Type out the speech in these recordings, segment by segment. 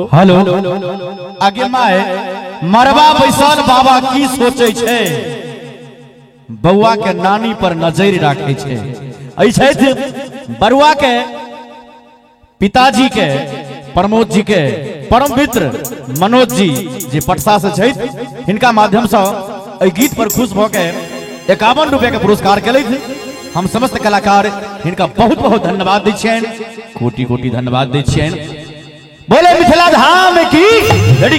Hello आगे माय मरबा बैसल बाबा की सोचे छे बउआ के नानी पर नजर राखे छे। ऐसे बरुआ के पिताजी के प्रमोद जी के परम मित्र मनोज जी जे पटसा से छथि इनका माध्यम से एहि गीत पर खुश भ के 51 रुपया के पुरस्कार केले थे। हम समस्त कलाकार इनका बहुत बहुत धन्यवाद दै छियन, कोटि कोटि धन्यवाद दै छियन। बोले मिथिला धाम की रेडी।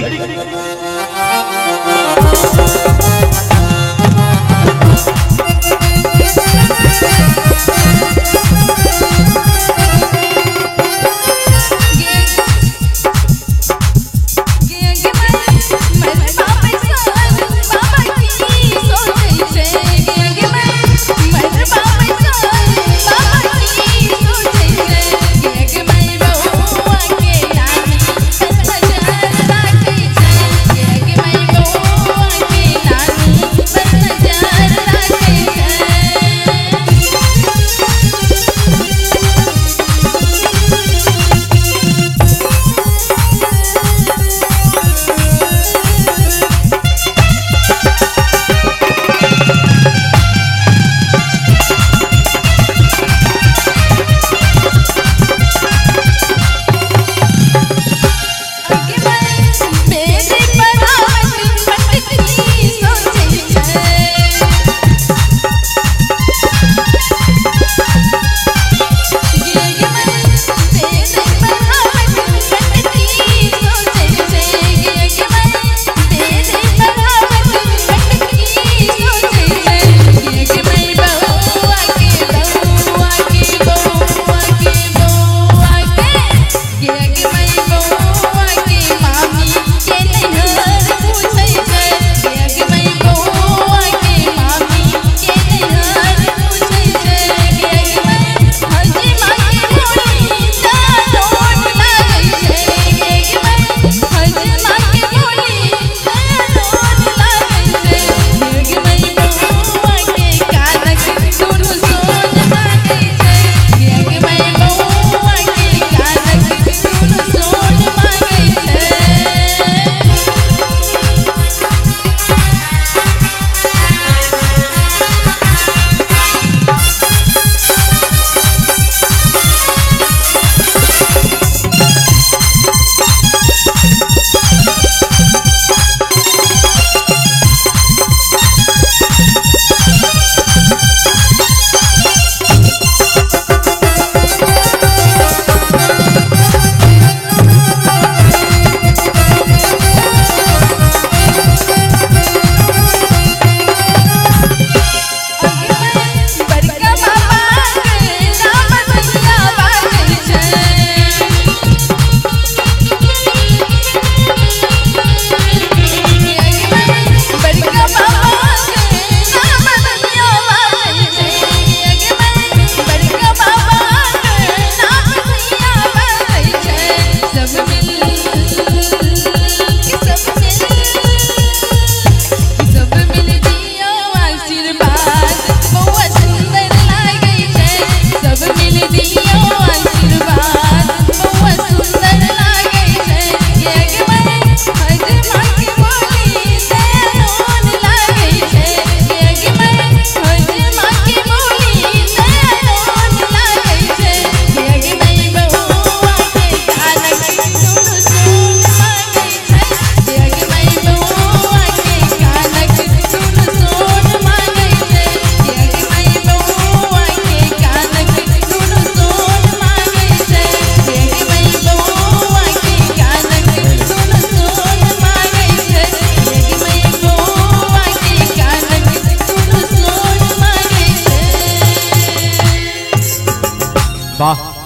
वाह।